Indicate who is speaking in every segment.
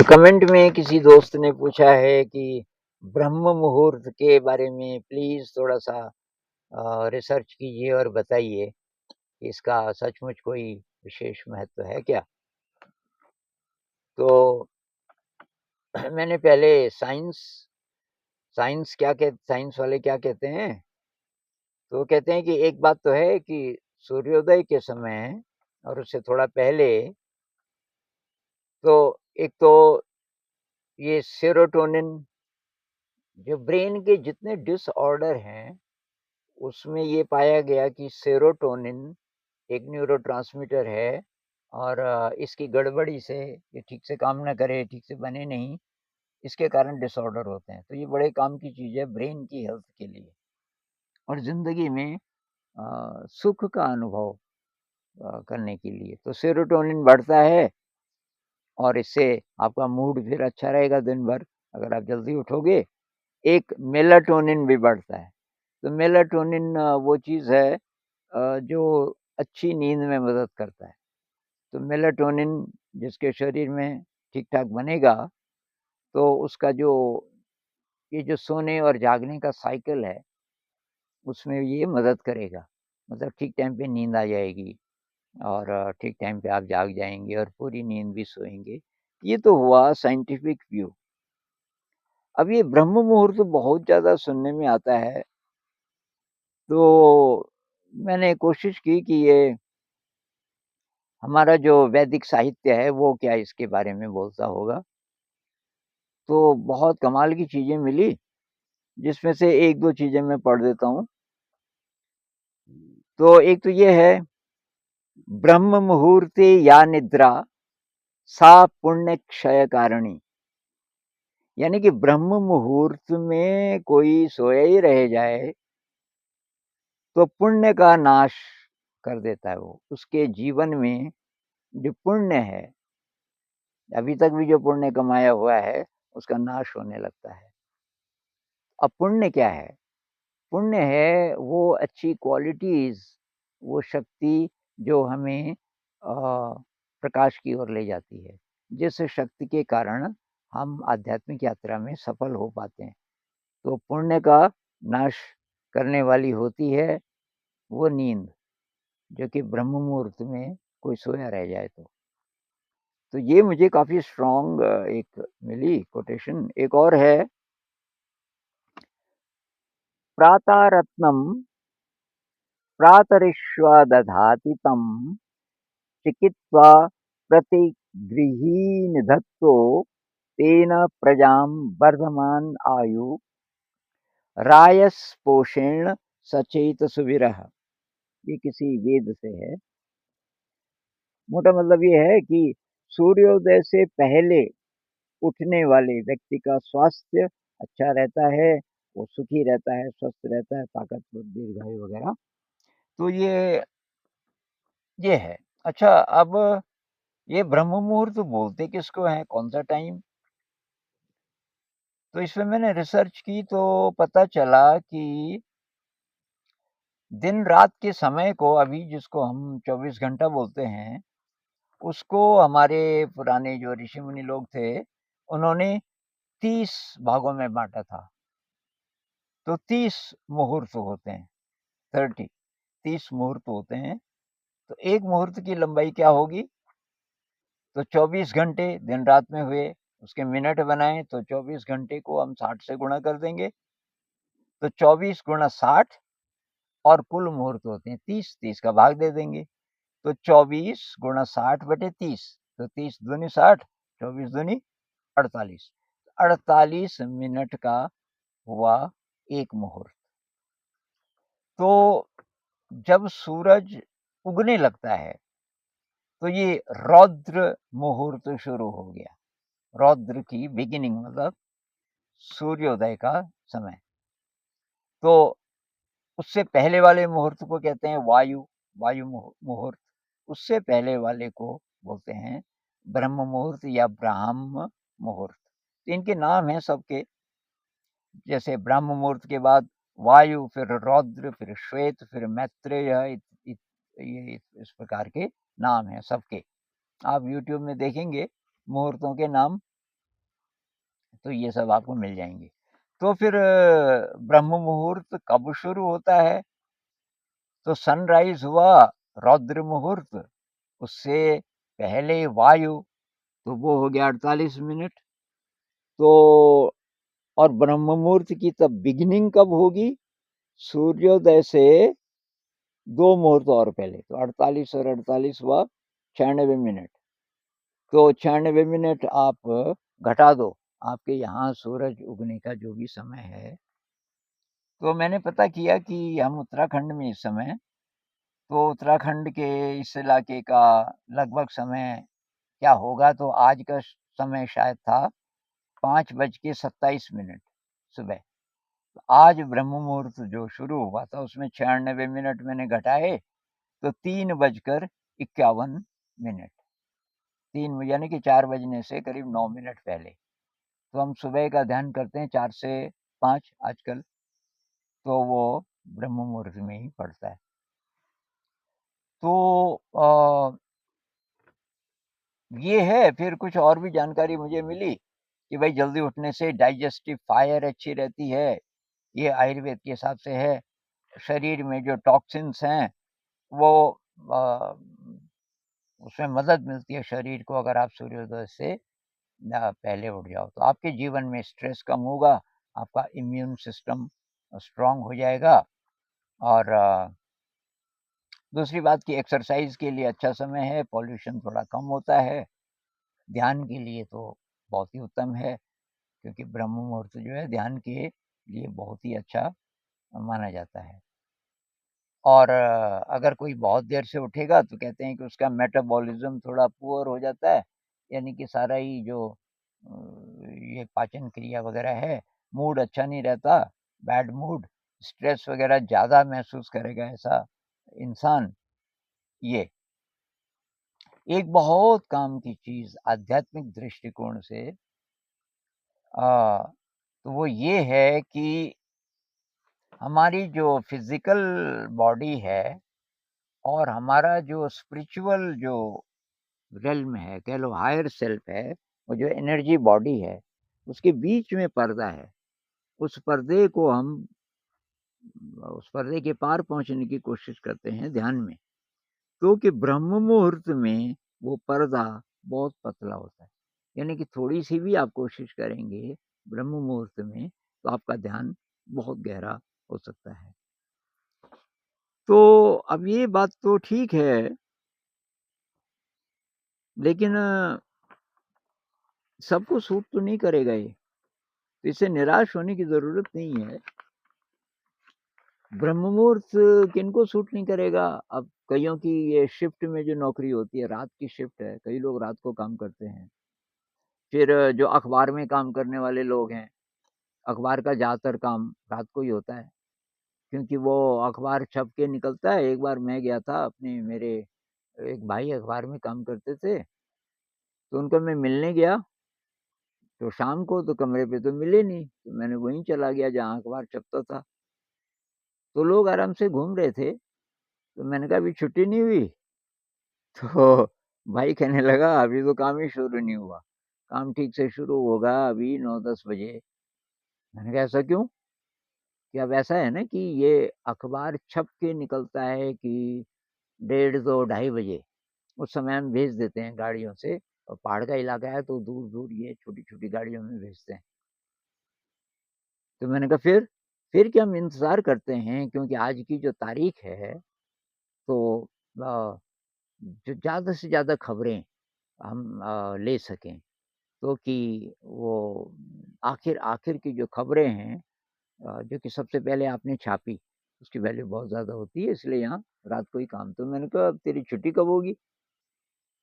Speaker 1: तो कमेंट में किसी दोस्त ने पूछा है कि ब्रह्म मुहूर्त के बारे में प्लीज़ थोड़ा-सा रिसर्च कीजिए और बताइए कि इसका सचमुच कोई विशेष महत्व है क्या? तो मैंने पहले साइंस वाले क्या कहते हैं? तो वो कहते हैं कि एक बात तो है कि सूर्योदय के समय और उससे थोड़ा पहले तो एक तो ये सेरोटोनिन जो ब्रेन के जितने डिसऑर्डर हैं उसमें ये पाया गया कि सेरोटोनिन एक न्यूरोट्रांसमीटर है और इसकी गड़बड़ी से ये ठीक से काम ना करे, ठीक से बने नहीं, इसके कारण डिसऑर्डर होते हैं। तो ये बड़े काम की चीज़ है ब्रेन की हेल्थ के लिए और ज़िंदगी में सुख का अनुभव करने के लिए। तो सेरोटोनिन बढ़ता है और इससे आपका मूड फिर अच्छा रहेगा दिन भर, अगर आप जल्दी उठोगे। एक मेलाटोनिन भी बढ़ता है। तो मेलाटोनिन वो चीज़ है जो अच्छी नींद में मदद करता है। तो मेलाटोनिन जिसके शरीर में ठीक-ठाक बनेगा, तो उसका जो ये जो सोने और जागने का साइकिल है, उसमें ये मदद करेगा। मतलब ठीक टाइम पे नींद आ जाएगी और ठीक टाइम पे आप जाग जाएँगे और पूरी नींद भी सोएँगे। ये तो हुआ साइंटिफिक व्यू। अब ये ब्रह्म मुहूर्त बहुत ज़्यादा सुनने में आता है, तो मैंने कोशिश की कि ये हमारा जो वैदिक साहित्य है, वो क्या इसके बारे में बोलता होगा। तो बहुत कमाल की चीज़ें मिली, जिसमें से 1-2 चीज़ें मैं पढ़ देता हूँ। तो एक तो ये है, ब्रह्म मुहूर्ते या निद्रा, सा पुण्य क्षय कारिणी। यानी कि ब्रह्म मुहूर्त में कोई सोया ही रह जाए, तो पुण्य का नाश कर देता है वो। उसके जीवन में जो पुण्य है, अभी तक भी जो पुण्य कमाया हुआ है, उसका नाश होने लगता है। अब पुण्य क्या है? पुण्य है वो अच्छी क्वालिटीज़, वो शक्ति जो हमें प्रकाश की ओर ले जाती है। जिस शक्ति के कारण हम आध्यात्मिक यात्रा में सफल हो पाते हैं। तो पुण्य का नाश करने वाली होती है वो नींद, जो कि ब्रह्म मुहूर्त में कोई सोया रह जाए तो। तो ये मुझे काफ़ी स्ट्रॉन्ग एक मिली कोटेशन। एक और है, प्रातःरत्नं प्रातरिश्वा दधाति तं चिकित्वा प्रतिगृहीनिधत्तो तेन प्रजां वर्धमान आयु रायस्पोषेण सचेत सुविरह। ये किसी वेद से है। मोटा मतलब ये है कि सूर्योदय से पहले उठने वाले व्यक्ति का स्वास्थ्य अच्छा रहता है, वो सुखी रहता है, स्वस्थ रहता है, ताकतवर, दीर्घायु वगैरह। तो ये है। अच्छा, अब ये ब्रह्म मुहूर्त बोलते किसको हैं? कौन-सा टाइम? तो इसमें मैंने रिसर्च की तो पता चला कि दिन-रात के समय को अभी जिसको हम 24 घंटा बोलते हैं, उसको हमारे पुराने जो ऋषि-मुनि लोग थे, उन्होंने 30 भागों में बाँटा था। तो 30 मुहूर्त होते हैं, 30 मुहूर्त होते हैं। तो 1 मुहूर्त की लंबाई क्या होगी? तो 24 घंटे दिन-रात में हुए, उसके मिनट बनाएँ तो 24 घंटे को हम 60 से गुणा कर देंगे। तो 24 गुणा 60 और कुल मुहूर्त होते हैं 30, 30 का भाग दे देंगे। तो 24 गुणा 60 बटे 30, तो 30 दूनी 60, 24 दूनी 48। 48 मिनट का हुआ 1 मुहूर्त। तो जब सूरज उगने लगता है, तो ये रौद्र मुहूर्त शुरू हो गया। रौद्र की बिगिनिंग मतलब सूर्योदय का समय। तो उससे पहले वाले मुहूर्त को कहते हैं वायु मुहूर्त। उससे पहले वाले को बोलते हैं ब्रह्म मुहूर्त या ब्राह्म मुहूर्त। तो इनके नाम हैं सबके, जैसे ब्रह्म मुहूर्त के बाद वायु, फिर रौद्र, फिर श्वेत, फिर मैत्रेय, ये इस प्रकार के नाम हैं सबके। आप यूट्यूब में देखेंगे मुहूर्तों के नाम, तो ये सब आपको मिल जाएँगे। तो फिर ब्रह्म मुहूर्त कब शुरू होता है? तो सनराइज़ हुआ, रौद्र मुहूर्त, उससे पहले वायु, तो वो हो गया 48 मिनट। तो और ब्रह्म मुहूर्त की तब बिगिनिंग कब होगी? सूर्योदय से 2 मुहूर्त और पहले, तो 48 और 48 हुआ 96 मिनट। तो 96 मिनट आप घटा दो, आपके यहाँ सूरज उगने का जो भी समय है। तो मैंने पता किया कि हम उत्तराखंड में इस समय, तो उत्तराखंड के इस इलाके का लगभग समय क्या होगा, तो आज का समय शायद था 5:27 सुबह। आज ब्रह्म मुहूर्त जो शुरू हुआ था उसमें 96 मिनट मैंने घटाए, तो 3:51, 3 यानी कि 4 बजने से करीब 9 मिनट पहले। तो हम सुबह का ध्यान करते हैं 4 से 5 आजकल, तो वो ब्रह्म मुहूर्त में ही पड़ता है। तो ये है, फिर कुछ और भी जानकारी मुझे मिली कि भाई जल्दी उठने से डाइजेस्टिव फायर अच्छी रहती है, ये आयुर्वेद के हिसाब से है। शरीर में जो टॉक्सिन्स हैं वो अ, उसमें मदद मिलती है शरीर को, अगर आप सूर्योदय से पहले उठ जाओ, तो आपके जीवन में स्ट्रेस कम होगा, आपका इम्यून सिस्टम स्ट्रॉन्ग हो जाएगा। और दूसरी बात कि एक्सरसाइज के लिए अच्छा समय है, पॉल्यूशन थोड़ा कम होता है, ध्यान के लिए तो बहुत ही उत्तम है, क्योंकि ब्रह्म मुहूर्त जो है ध्यान के लिए बहुत ही अच्छा माना जाता है। और अगर कोई बहुत देर से उठेगा तो कहते हैं कि उसका मेटाबॉलिज़्म थोड़ा पुअर हो जाता है, यानी कि सारा ही जो ये पाचन क्रिया वगैरह है, मूड अच्छा नहीं रहता, बैड मूड, स्ट्रेस वगैरह ज़्यादा महसूस करेगा ऐसा इंसान। ये एक बहुत काम की चीज़ आध्यात्मिक दृष्टिकोण से तो वो ये है कि हमारी जो फ़िज़िकल बॉडी है और हमारा जो स्पिरिचुअल जो रेल्म है, कह लो हायर सेल्फ है, वो जो एनर्जी बॉडी है, उसके बीच में पर्दा है। उस पर्दे को हम उस पर्दे के पार पहुँचने की कोशिश करते हैं ध्यान में। क्योंकि ब्रह्म मुहूर्त में वो पर्दा बहुत पतला होता है। यानी कि थोड़ी-सी भी आप कोशिश करेंगे ब्रह्म मुहूर्त में, तो आपका ध्यान बहुत गहरा हो सकता है। तो अब ये बात तो ठीक है, लेकिन सबको सूट तो नहीं करेगा ये। तो इससे निराश होने की ज़रूरत नहीं है। ब्रह्म मुहूर्त किनको सूट नहीं करेगा? अब कइयों की ये शिफ्ट में जो नौकरी होती है, रात की शिफ्ट है, कई लोग रात को काम करते हैं। फिर जो अखबार में काम करने वाले लोग हैं, अखबार का ज़्यादातर काम रात को ही होता है, क्योंकि वो अखबार छप के निकलता है। एक बार मैं गया था, अपने मेरे एक भाई अखबार में काम करते थे, तो उनको मैं मिलने गया, तो शाम को तो कमरे पे तो मिले नहीं, तो मैंने वहीं चला गया जहाँ अखबार छपता था। तो लोग आराम से घूम रहे थे, तो मैंने कहा अभी छुट्टी नहीं हुई? तो भाई कहने लगा अभी तो काम ही शुरू नहीं हुआ, काम ठीक से शुरू होगा अभी 9-10 बजे। मैंने कहा ऐसा क्यों? कि अब ऐसा है ना कि ये अखबार छप के निकलता है कि डेढ़ 2 ढाई बजे, उस समय हम भेज देते हैं गाड़ियों से, और पहाड़ का इलाका है तो दूर-दूर ये छोटी-छोटी गाड़ियों में भेजते हैं। तो मैंने कहा फिर क्या हम इंतज़ार करते हैं, क्योंकि आज की जो तारीख है, तो अ, जो ज़्यादा से ज़्यादा खबरें हम ले सकें, तो कि वो आखिर आखिर की जो खबरें हैं, जो कि सबसे पहले आपने छापी, उसकी वैल्यू बहुत ज़्यादा होती है, इसलिए यहाँ रात को ही काम। तो मैंने कहा अब तेरी छुट्टी कब होगी?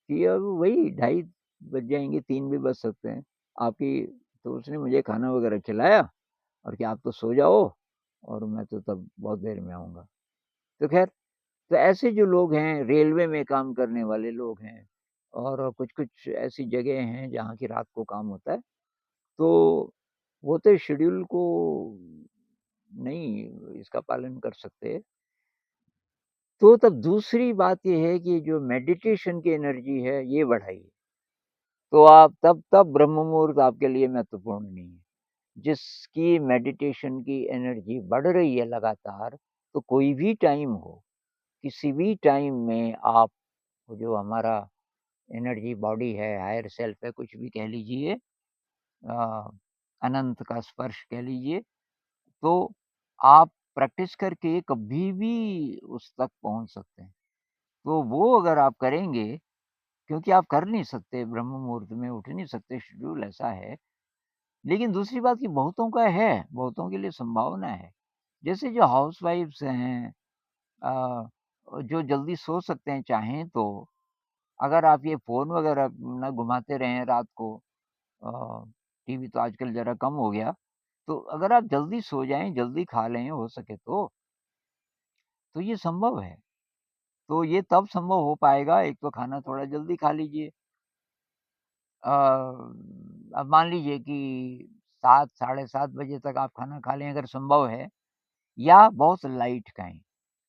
Speaker 1: कि अब वही ढाई बज जाएँगे, 3 भी बज सकते हैं। आपकी तो उसने मुझे खाना वगैरह खिलाया और कि आप तो सो जाओ, और मैं तो तब बहुत देर में आऊँगा। तो ख़ैर, तो ऐसे जो लोग हैं, रेलवे में काम करने वाले लोग हैं, और कुछ-कुछ ऐसी जगह हैं जहाँ की रात को काम होता है, तो वो तो शेड्यूल को नहीं इसका पालन कर सकते। तो तब दूसरी बात ये है कि जो मेडिटेशन की एनर्जी है, ये बढ़ाइए। तो आप तब ब्रह्म मुहूर्त आपके लिए महत्वपूर्ण नहीं है। जिसकी मेडिटेशन की एनर्जी बढ़ रही है लगातार, तो कोई भी टाइम हो, किसी भी टाइम में आप जो हमारा एनर्जी बॉडी है, हायर सेल्फ है, कुछ भी कह लीजिए, अ, अनंत का स्पर्श कह लीजिए, तो आप प्रैक्टिस करके कभी भी उस तक पहुँच सकते हैं। तो वो अगर आप करेंगे, क्योंकि आप कर नहीं सकते ब्रह्म मुहूर्त में उठ नहीं सकते, शेड्यूल ऐसा है। लेकिन दूसरी बात कि बहुतों का है, बहुतों के लिए संभावना है। जैसे जो हाउसवाइफ्स हैं, अ, जो जल्दी सो सकते हैं चाहें तो, अगर आप ये फ़ोन वगैरह ना घुमाते रहें रात को, अ, टीवी तो आजकल ज़रा कम हो गया, तो अगर आप जल्दी सो जाएँ, जल्दी खा लें हो सके तो ये संभव है। तो ये तब संभव हो पाएगा, एक तो खाना थोड़ा जल्दी खा लीजिए। अ, अब मान लीजिए कि 7 साढ़े 7 बजे तक आप खाना खा लें अगर संभव है, या बहुत लाइट खाएँ।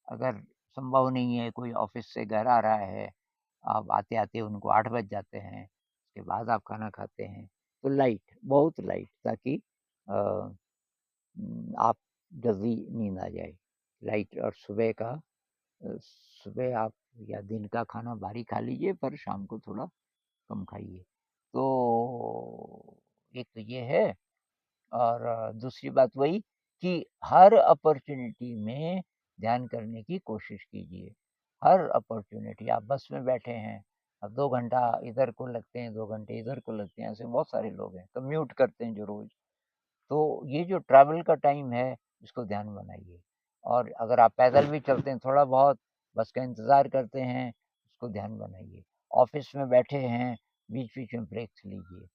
Speaker 1: अगर संभव नहीं है, कोई ऑफ़िस से घर आ रहा है, आप आते-आते उनको 8 बज जाते हैं, उसके बाद आप खाना खाते हैं, तो लाइट, बहुत लाइट, ताकि आप जल्दी नींद आ जाए। लाइट, और सुबह आप या दिन का खाना भारी खा लीजिए, पर शाम को थोड़ा कम खाइए। तो एक तो ये है, और दूसरी बात वही कि हर अपॉर्च्युनिटी में ध्यान करने की कोशिश कीजिए। हर अपॉर्च्युनिटी, आप बस में बैठे हैं, अब 2 घंटा इधर को लगते हैं, 2 घंटे इधर को लगते हैं, ऐसे बहुत सारे लोग हैं, कम्यूट करते हैं जो रोज़। तो ये जो ट्रैवल का टाइम है, इसको ध्यान बनाइए। और अगर आप पैदल भी चलते हैं थोड़ा बहुत, बस का इंतज़ार करते हैं, उसको ध्यान बनाइए। ऑफ़िस में बैठे हैं, बीच-बीच में ब्रेक्स लीजिए।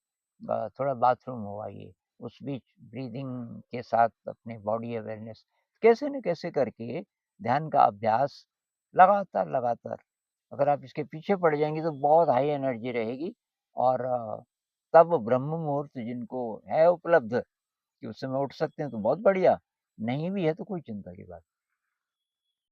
Speaker 1: थोड़ा बाथरूम हो आइए, उस बीच ब्रीदिंग के साथ अपने बॉडी अवेयरनेस, कैसे न कैसे करके ध्यान का अभ्यास लगातार अगर आप इसके पीछे पड़ जाएँगे तो बहुत हाई एनर्जी रहेगी, और तब ब्रह्म मुहूर्त जिनको है उपलब्ध कि उस समय उठ सकते हैं तो बहुत बढ़िया, नहीं भी है तो कोई चिंता की बात